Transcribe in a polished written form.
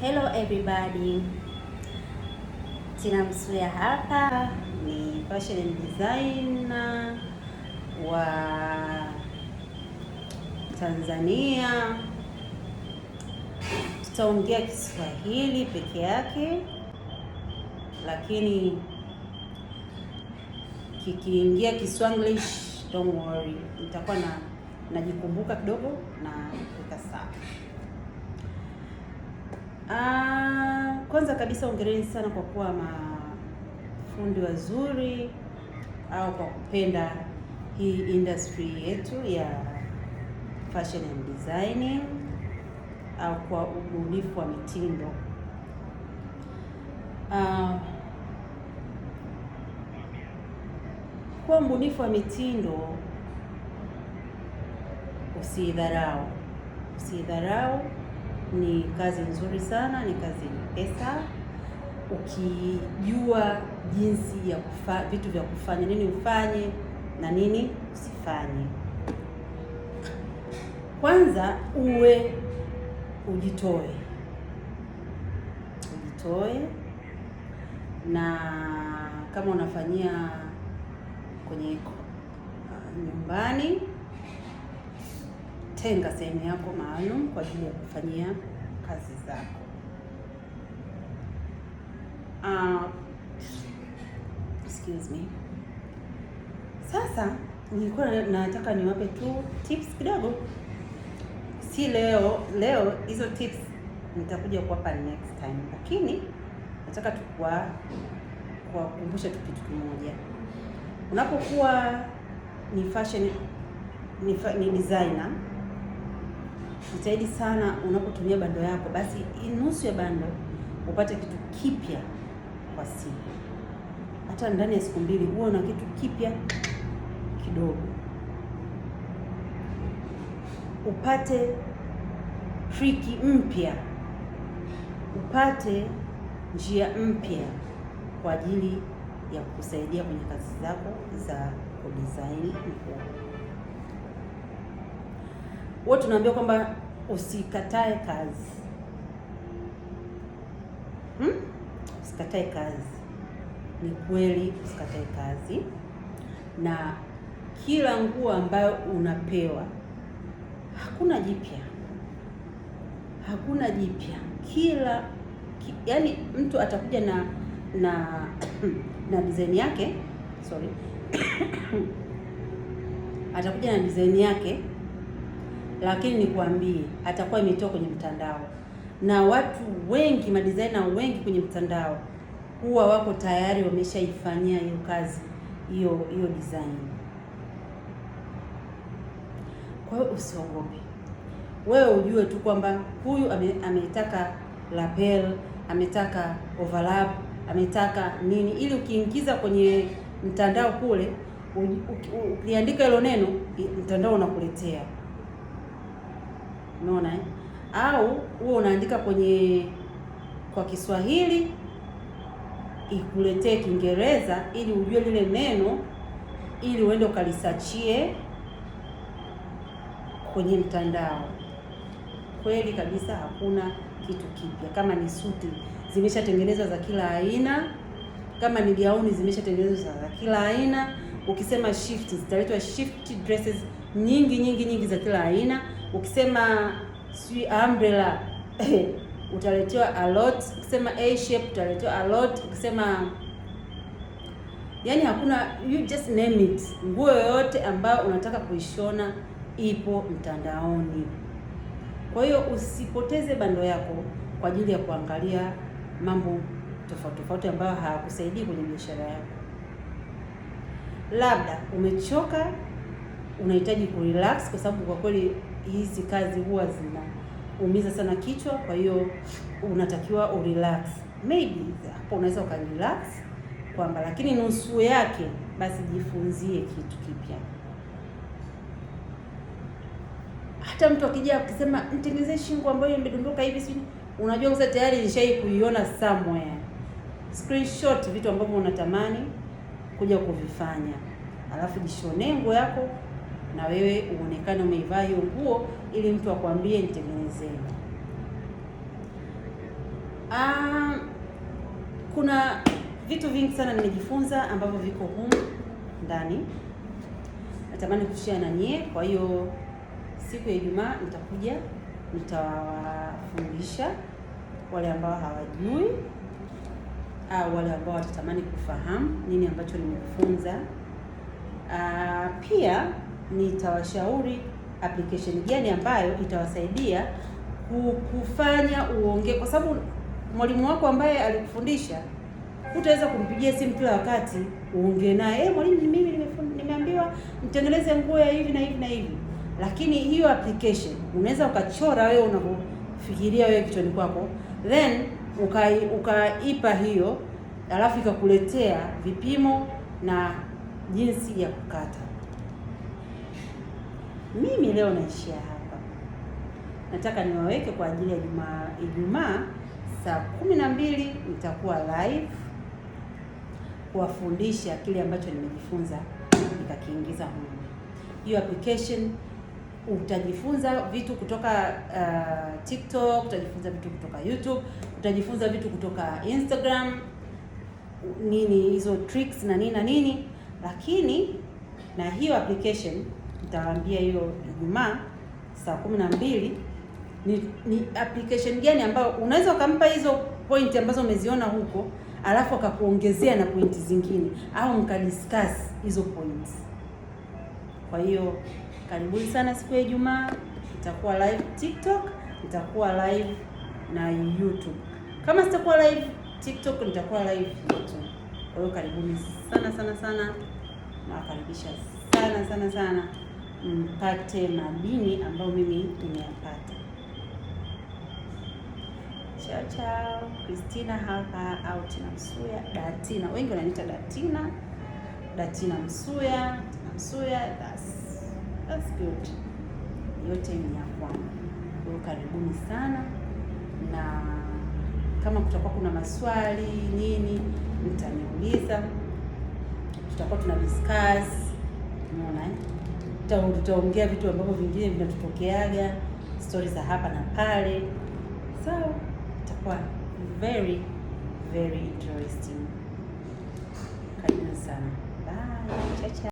Hello everybody, Tina Msuya hapa, ni fashion designer wa Tanzania. Tutaongea Kiswahili peke yake, lakini kikiingia Kiswanglish don't worry, nitakuwa najikumbuka kidogo na kuweka sawa. Kwanza kabisa hongereni sana kwa kuwa mafundi wazuri au kwa kupenda hii industry yetu ya fashion and designing au kwa ubunifu wa mitindo. Kwa mbunifu wa mitindo usidharau. Ni kazi nzuri sana, ni kazi ya pesa. Ukijua jinsi ya vitu vya kufanya, nini ufanye na nini usifanye. Kwanza ujitoe, na kama unafanyia kwenye nyumbani, tenga sehemu yako maalum kwa ajili ya kufanyia kazi zako. Excuse me. Sasa nilikuwa nataka niwape tu tips kidogo. Si leo hizo tips nitakuja kuwapa next time, lakini nataka tu kuwakumbusha tu kitu kimoja. Unapokuwa ni fashion ni designer, jitahidi sana unapotumia bando yako, basi nusu ya bando upate kitu kipya kwa siku. Hata ndani ya siku mbili huwa na kitu kipya kidogo, upate triki mpya, upate njia mpya kwa ajili ya kusaidia kwenye kazi zako za kudesign nguo. Wote tunaambiwa kwamba usikatae kazi. Usikatae kazi. Ni kweli usikatae kazi, na kila nguo ambayo unapewa hakuna jipya. Yaani mtu atakuja na design yake, atakuja na design yake, lakini nikwambie atakuwa imetoka kwenye mtandao, na watu wengi, madesigner wengi kwenye mtandao huwa wako tayari wameshaifanyia hiyo kazi, hiyo design. Kwa hiyo usiogope. Wewe ujue tu kwamba huyu ametaka lapel, ametaka overlap, ametaka nini, ili ukiingiza kwenye mtandao kule, ukiandika hilo neno, mtandao unakuletea. Unaona eh? Au wewe unaandika kwa Kiswahili ikuletee Kiingereza ili ujue lile neno, ili uende ukalisachie kwenye mtandao. Kweli kabisa hakuna kitu kipya. Kama ni suti zimeshatengenezwa za kila aina, kama ni gauni zimeshatengenezwa za kila aina. Ukisema shift, zitaletwa shift dresses nyingi za kila aina. Ukisema umbrella utaletewa a lot. Ukisema A shape utaletewa a lot. Ukisema yani hakuna, you just name it. Nguo yoyote ambayo unataka kuishona ipo mtandaoni. Kwa hiyo usipoteze bando yako kwa ajili ya kuangalia mambo tofauti ambayo hayakusaidii kwenye biashara yako. Labda umechoka, unahitaji kurelax, kwa sababu kwa kweli hizi kazi huwa zinaumiza sana kichwa. Kwa hiyo unatakiwa urelax. Maybe hapo unaweza ukarelax kwamba, lakini nusu yake basi jifunzie kitu kipya. Hata mtu akija akisema nitengenezee shingo ambayo imedondoka hivi, si unajua sasa tayari nishai kuiona somewhere. Screenshot vitu ambavyo unatamani kuja kuvifanya, alafu jishonee nguo yako na wewe uonekane umeivaa hiyo nguo, ili mtu akwambie nitengenezee. Kuna vitu vingi sana nimejifunza ambavyo viko humu ndani, natamani kushare na nyie. Kwa hiyo siku ya Ijumaa nitawafundisha wale ambao hawajui au wale ambao watatamani kufahamu nini ambacho nimefunza. Pia nitawashauri application gani ambayo itawasaidia kufanya uongee, kwa sababu mwalimu wako ambaye alikufundisha utaweza kumpigia simu kila wakati uongee naye, mwalimu, mimi nimeambiwa nitengeneze nguo ya hivi na hivi na hivi. Lakini hiyo application unaweza ukachora wewe unavyofikiria wewe kichwani kwako, then ukaipa hiyo, alafu ikakuletea vipimo na jinsi ya kukata. Mimi leo naishia hapa. Nataka niwaweke kwa ajili ya Ijumaa saa 12 nitakuwa live kuwafundisha kile ambacho nimejifunza nikakiingiza huko. Hiyo application utajifunza vitu kutoka TikTok, utajifunza vitu kutoka YouTube, utajifunza vitu kutoka Instagram, nini hizo tricks na nini na nini. Lakini na hiyo application nitawaambia hiyo Ijumaa saa 12 ni application gani ambayo unaweza ukampa hizo point ambazo umeziona huko, alafu akakuongezea na pointi zingine, au mkadiscuss hizo points. Kwa hiyo karibuni sana siku ya Ijumaa, nitakuwa live TikTok, nitakuwa live na YouTube. Kama sitakuwa live TikTok, nitakuwa live YouTube. Kwa hiyo karibuni sana sana sana, nawakaribisha sana sana sana mpate madini ambayo mimi nimeyapata. Chao chao, Christina hapa au Tina Msuya, Datina. Wengi wananiita Datina Msuya, that's good. Yote ni ya kwangu. Kwa hiyo karibuni sana, na kama kutakuwa kuna maswali nini mtaniuliza, tutakuwa tuna discuss, unaona tutaongea vitu ambavyo vingine vinatutokeaga, stories za hapa na pale, so itakuwa very very interesting. Karibuni sana, bye, ciao ciao.